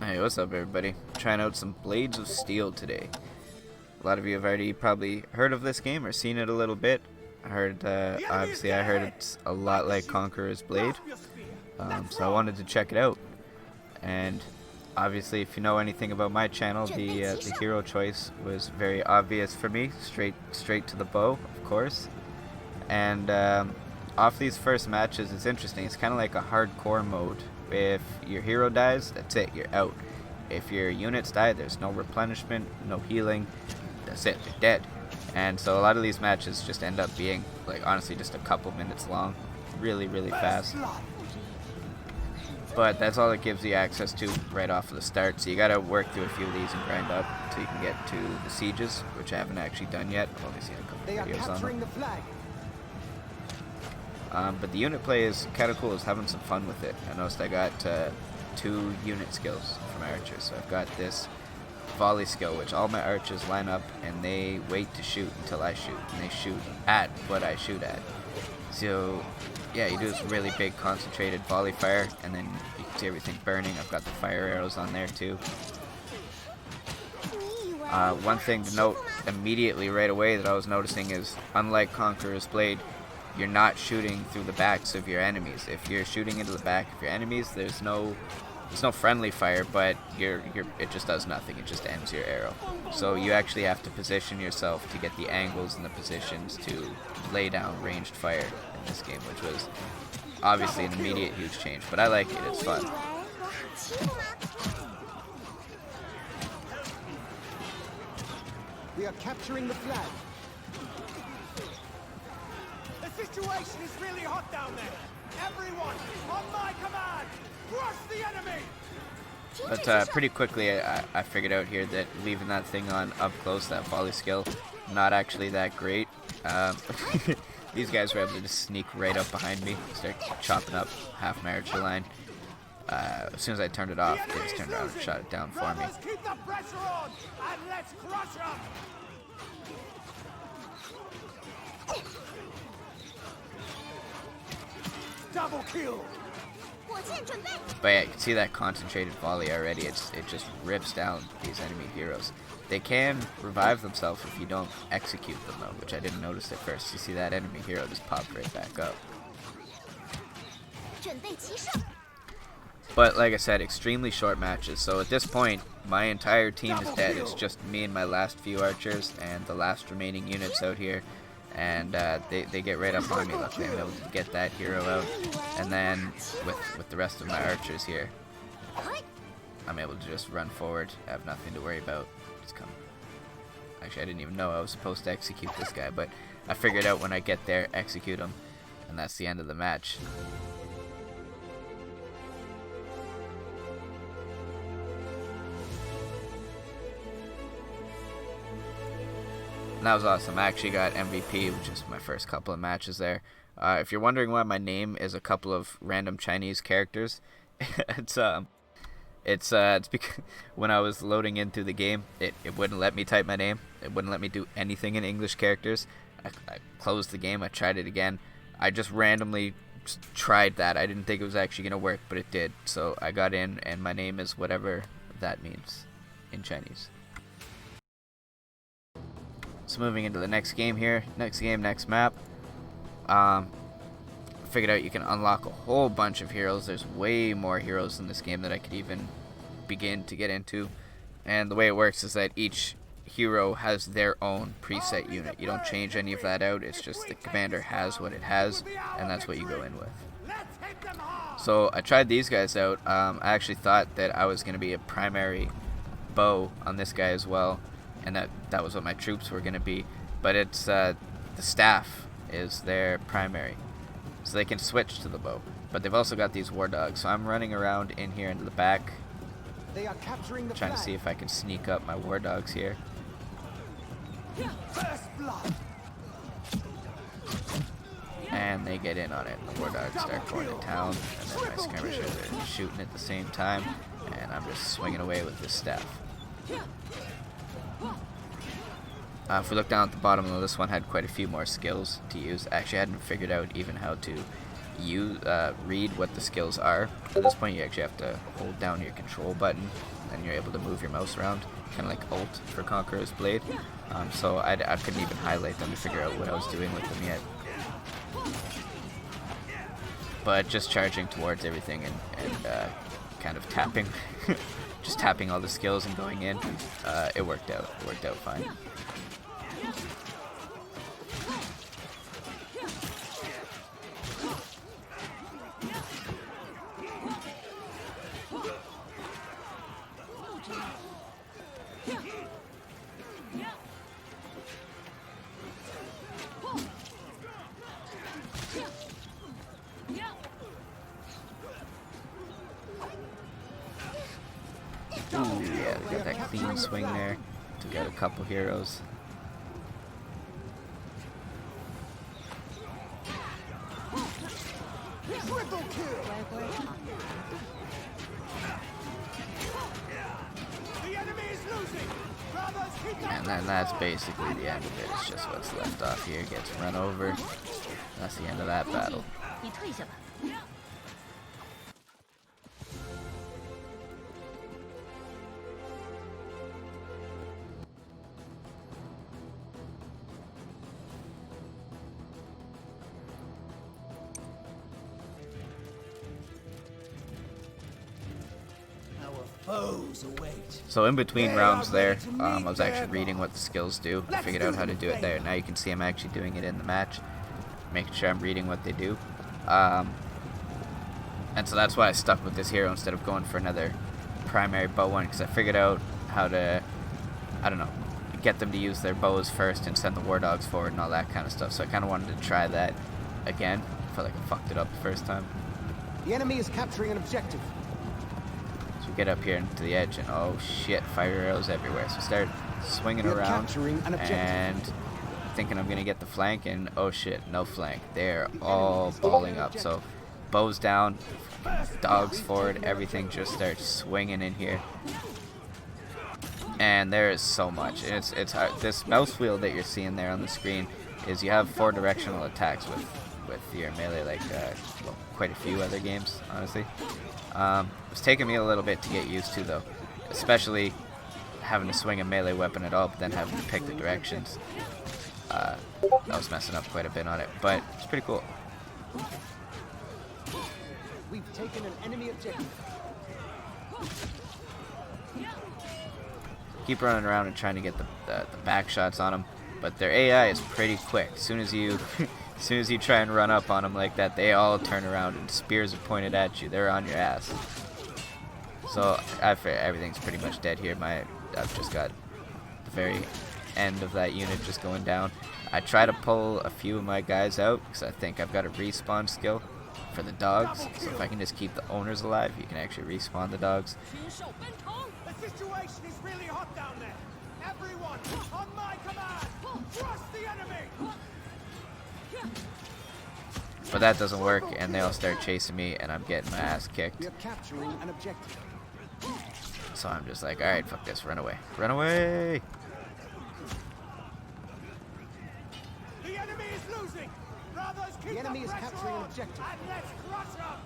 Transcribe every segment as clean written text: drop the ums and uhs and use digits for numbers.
Hey, what's up everybody? Trying out some Blades of Steel today. A lot of you have already probably heard of this game or seen it a little bit. Obviously I heard it's a lot like Conquerors Blade, so I wanted to check it out. And obviously, if you know anything about my channel, the hero choice was very obvious for me. Straight to the bow, of course. And off these first matches, it's interesting. It's kind of like a hardcore mode. If your hero dies, that's it, you're out. If your units die, there's no replenishment, no healing, that's it, you're dead. And so a lot of these matches just end up being, like, honestly just a couple minutes long. Really fast. But that's all it gives you access to right off of the start, so you gotta work through a few of these and grind up until you can get to the sieges, which I haven't actually done yet. I've only seen a couple videos on them. But the unit play is kind of cool. Is having some fun with it. I noticed I got 2 unit skills for my archers. So I've got this volley skill, which all my archers line up and they wait to shoot until I shoot, and they shoot at what I shoot at. So yeah, you do this really big concentrated volley fire, and then you can see everything burning. I've got the fire arrows on there too. One thing to note immediately right away that I was noticing is, unlike Conqueror's Blade, you're not shooting through the backs of your enemies. If you're shooting into the back of your enemies, there's no friendly fire, but it just does nothing. It just ends your arrow. So you actually have to position yourself to get the angles and the positions to lay down ranged fire in this game, which was obviously an immediate huge change. But I like it. It's fun. We are capturing the flag. The situation is really hot down there. Everyone, on my command, crush the enemy! But pretty quickly I figured out here that leaving that thing on up close, that volley skill, not actually that great. These guys were able to just sneak right up behind me, start chopping up half my archer line. As soon as I turned it off, they just turned around and shot it down for me. Keep the pressure on, and let's crush them! Double kill! But yeah, you can see that concentrated volley already. It just rips down these enemy heroes. They can revive themselves if you don't execute them though, which I didn't notice at first. You see that enemy hero just popped right back up. But like I said, extremely short matches. So at this point, my entire team is dead. It's just me and my last few archers and the last remaining units out here. And they get right up on me. Luckily I'm able to get that hero out, and then with the rest of my archers here, I'm able to just run forward. I have nothing to worry about. Just come. Actually, I didn't even know I was supposed to execute this guy, but I figured out when I get there, execute him, and that's the end of the match. And that was awesome. I actually got MVP, which is my first couple of matches there. If you're wondering why my name is a couple of random Chinese characters, it's because when I was loading in through the game, it wouldn't let me type my name. It wouldn't let me do anything in English characters. I closed the game. I tried it again. I just randomly tried that. I didn't think it was actually going to work, but it did. So I got in, and my name is whatever that means in Chinese. So moving into the next game here, next map. Figured out you can unlock a whole bunch of heroes. There's way more heroes in this game that I could even begin to get into. And the way it works is that each hero has their own preset unit. You don't change any of that out. It's just the commander has what it has, and that's what you go in with. So I tried these guys out. I actually thought that I was going to be a primary bow on this guy as well, and that was what my troops were going to be, but it's the staff is their primary, so they can switch to the bow. But they've also got these war dogs, so I'm running around in here into the back, They are capturing the trying to see if I can sneak up my war dogs here. First blood. And they get in on it. The war dogs start going to town, and then my skirmishers are shooting at the same time, and I'm just swinging away with this staff. If we look down at the bottom, though, this one had quite a few more skills to use. I actually hadn't figured out even how to you read what the skills are. At this point, you actually have to hold down your control button, and you're able to move your mouse around, kind of like Alt for Conquerors Blade. So I couldn't even highlight them to figure out what I was doing with them yet. But just charging towards everything and kind of tapping, just tapping all the skills and going in, it worked out. It worked out fine. Ooh, yeah, they got that clean swing there. Took out a couple heroes. Triple kill. The enemy is losing. Brothers, keep up. And then that's basically the end of it. It's just what's left off here. Gets run over. That's the end of that battle. 你退下吧。 Foes await. So in between rounds there, I was actually reading what the skills do. I figured out how to do it there. Now you can see I'm actually doing it in the match, making sure I'm reading what they do. And so that's why I stuck with this hero instead of going for another primary bow one, because I figured out how to, I don't know, get them to use their bows first and send the war dogs forward and all that kind of stuff. So I kind of wanted to try that again. I felt like I fucked it up the first time. The enemy is capturing an objective. So we get up here into the edge and oh shit, fire arrows everywhere. So I start swinging We're around capturing an objective. and thinking I'm gonna get the flank, and oh shit, no flank. They're all balling up. So bows down, dogs forward, everything just starts swinging in here. And there is so much. It's hard. This mouse wheel that you're seeing there on the screen is you have 4 directional attacks with your melee, like well, quite a few other games, honestly. It's taken me a little bit to get used to though, especially having to swing a melee weapon at all, but then having to pick the directions. I was messing up quite a bit on it, but it's pretty cool. We've taken an enemy objective. Keep running around and trying to get the back shots on them, but their AI is pretty quick. As soon as you as soon as you try and run up on them like that, they all turn around and spears are pointed at you. They're on your ass. So everything's pretty much dead here. I've just got the very end of that unit just going down. I try to pull a few of my guys out because I think I've got a respawn skill for the dogs. So if I can just keep the owners alive, you can actually respawn the dogs. 禽兽奔腾！ The situation is really hot down there. Everyone, on my command, trust the enemy. But that doesn't work, and they all start chasing me, and I'm getting my ass kicked. We are capturing an objective. So I'm just like, alright, fuck this, run away. Run away! The enemy is losing. Brothers, keep The enemy is pressure capturing an on, objective. and let's crush them.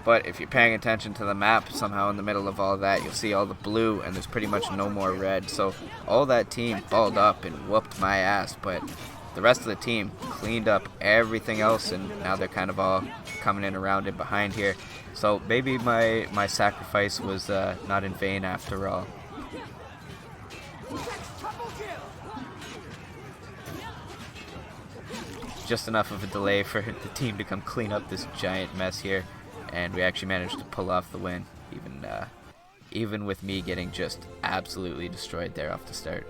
But if you're paying attention to the map, somehow in the middle of all that, you'll see all the blue, and there's pretty much no more red. So all that team balled up and whooped my ass, but the rest of the team cleaned up everything else, and now they're kind of all coming in around it behind here. So maybe my sacrifice was not in vain after all. That's triple kill. Just enough of a delay for the team to come clean up this giant mess here, and we actually managed to pull off the win, even with me getting just absolutely destroyed there off the start.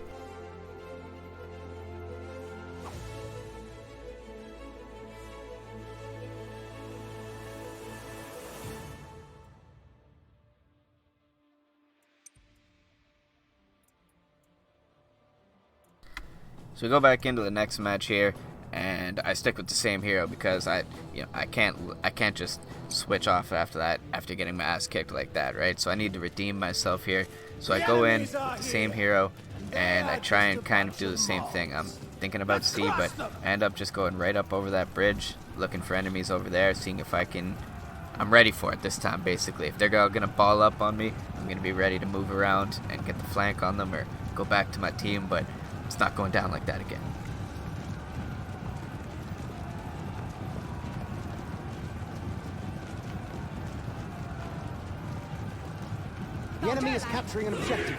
So we go back into the next match here, and I stick with the same hero because I can't just switch off after that, after getting my ass kicked like that, right? So I need to redeem myself here. So I go in with the same hero, and I try and kind of do the same thing. I'm thinking about C, but I end up just going right up over that bridge, looking for enemies over there, seeing if I'm ready for it this time, basically. If they're all gonna ball up on me, I'm gonna be ready to move around and get the flank on them or go back to my team, but it's not going down like that again. The enemy is capturing an objective.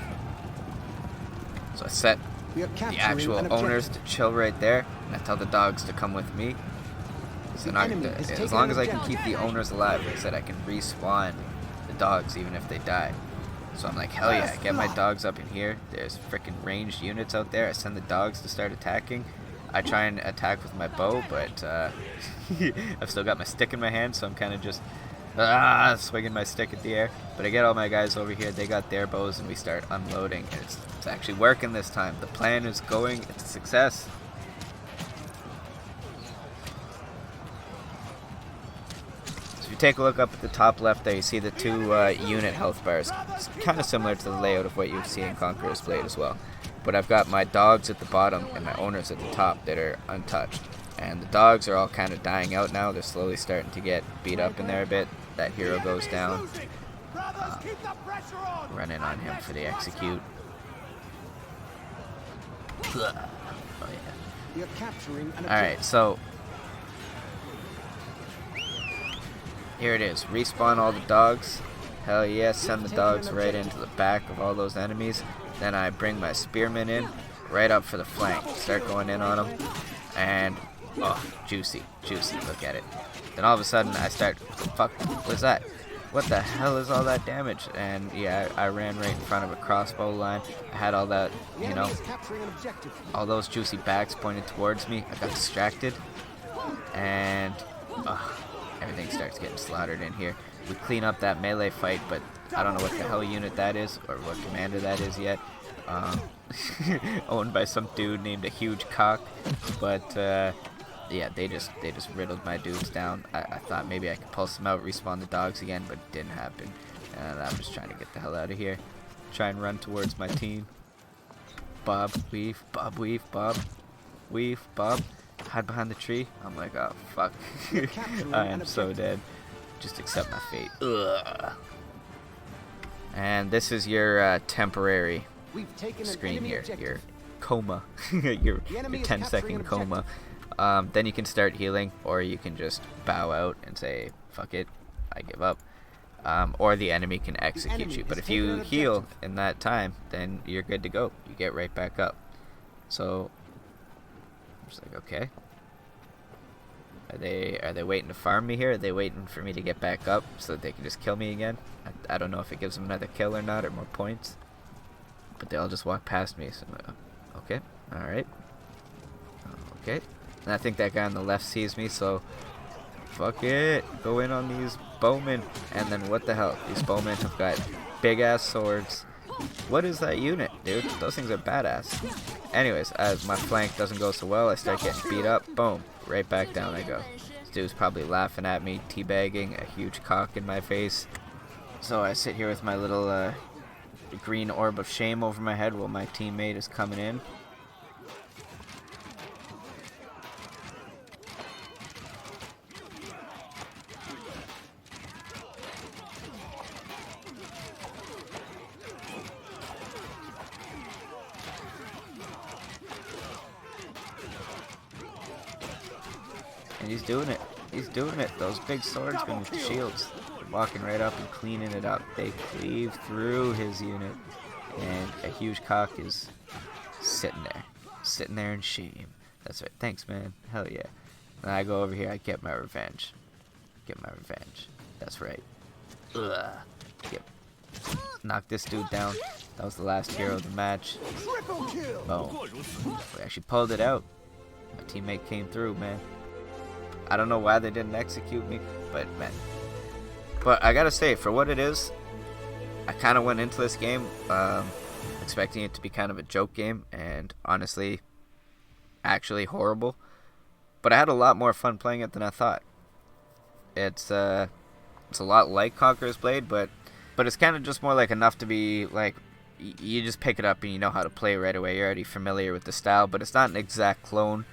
So I set We are the capturing actual an owners objective. to chill right there, and I tell the dogs to come with me. So The not, enemy is as taking long an as I can objective. keep the owners alive, like I said, I can respawn the dogs even if they die. So I'm like, hell yeah, get my dogs up in here. There's freaking ranged units out there. I send the dogs to start attacking. I try and attack with my bow, but I've still got my stick in my hand, so I'm kind of just swinging my stick at the air. But I get all my guys over here, they got their bows, and we start unloading. And it's actually working this time. The plan is going, it's a success. So if you take a look up at the top left there, you see the two unit health bars. It's kind of similar to the layout of what you see in Conquerors Blade as well. But I've got my dogs at the bottom and my owners at the top that are untouched. And the dogs are all kind of dying out now. They're slowly starting to get beat up in there a bit. That hero goes down. Run in on him for the execute. Oh yeah. We are capturing an objective. Alright, so here it is. Respawn all the dogs. Hell yeah, send the dogs right into the back of all those enemies. Then I bring my spearmen in, right up for the flank. Start going in on them. And, oh, juicy, juicy, look at it. Then all of a sudden I start, fuck, what's that? What the hell is all that damage? And yeah, I ran right in front of a crossbow line. I had all that, The you enemy know, is capturing an objective. all those juicy backs pointed towards me. I got distracted. And, everything starts getting slaughtered in here. We clean up that melee fight, but I don't know what the hell unit that is or what commander that is yet. Owned by some dude named a Huge Cock, but yeah, they just riddled my dudes down. I thought maybe I could pulse them out, respawn the dogs again, but it didn't happen. And I'm just trying to get the hell out of here. Try and run towards my team. Bob, weave, Bob, weave, Bob, weave, Bob. Hide behind the tree. I'm like, oh fuck. I am so dead. Just accept my fate. Ugh. And this is your temporary We've taken an screen enemy here, objective. your coma, your The enemy is 10-second capturing an coma. Then you can start healing, or you can just bow out and say, fuck it, I give up. Or the enemy can execute enemy you. But is if you taking an heal objective. in that time, then you're good to go. You get right back up. So, I'm just like, okay. Are they waiting to farm me here? Are they waiting for me to get back up so that they can just kill me again? I don't know if it gives them another kill or not, or more points. But they all just walk past me, so I'm like, okay, alright. Okay. And I think that guy on the left sees me, so fuck it. Go in on these bowmen. And then what the hell? These bowmen have got big ass swords. What is that unit, dude? Those things are badass. Anyways, as my flank doesn't go so well, I start getting beat up. Boom. Right back down I go. This dude's probably laughing at me, teabagging, a huge cock in my face. So I sit here with my little green orb of shame over my head while my teammate is coming in. And he's doing it. He's doing it. Those big swordsmen with the shields. They're walking right up and cleaning it up. They cleave through his unit. And a huge cock is sitting there. Sitting there in shame. That's right. Thanks, man. Hell yeah. And I go over here. I get my revenge. Get my revenge. That's right. Ugh. Yep. Knock this dude down. That was the last hero of the match. Triple kill. Boom. We actually pulled it out. My teammate came through, man. I don't know why they didn't execute me, but man. But I gotta say, for what it is, I kind of went into this game expecting it to be kind of a joke game, and honestly, actually horrible. But I had a lot more fun playing it than I thought. It's a lot like Conquerors Blade, but it's kind of just more like enough to be like, you just pick it up and you know how to play right away. You're already familiar with the style, but it's not an exact clone.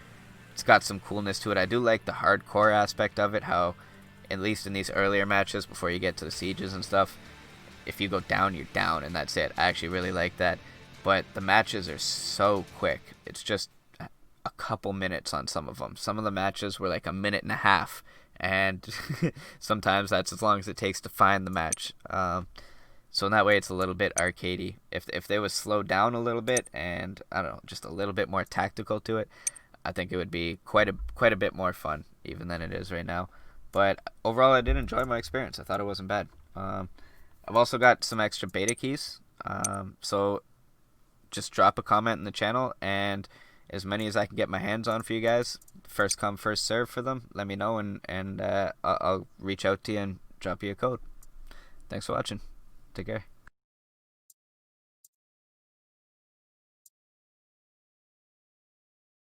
it's got some coolness to it. I do like the hardcore aspect of it, how at least in these earlier matches before you get to the sieges and stuff, if you go down, you're down, and that's it. I actually really like that. But the matches are so quick. It's just a couple minutes on some of them. Some of the matches were like a minute and a half, and sometimes that's as long as it takes to find the match. So in that way, it's a little bit arcadey. If they was slowed down a little bit and, I don't know, just a little bit more tactical to it, I think it would be quite a bit more fun even than it is right now. But overall, I did enjoy my experience. I thought it wasn't bad. I've also got some extra beta keys. So just drop a comment in the channel, and as many as I can get my hands on for you guys, first come, first serve for them. Let me know, and I'll reach out to you and drop you a code. Thanks for watching. Take care.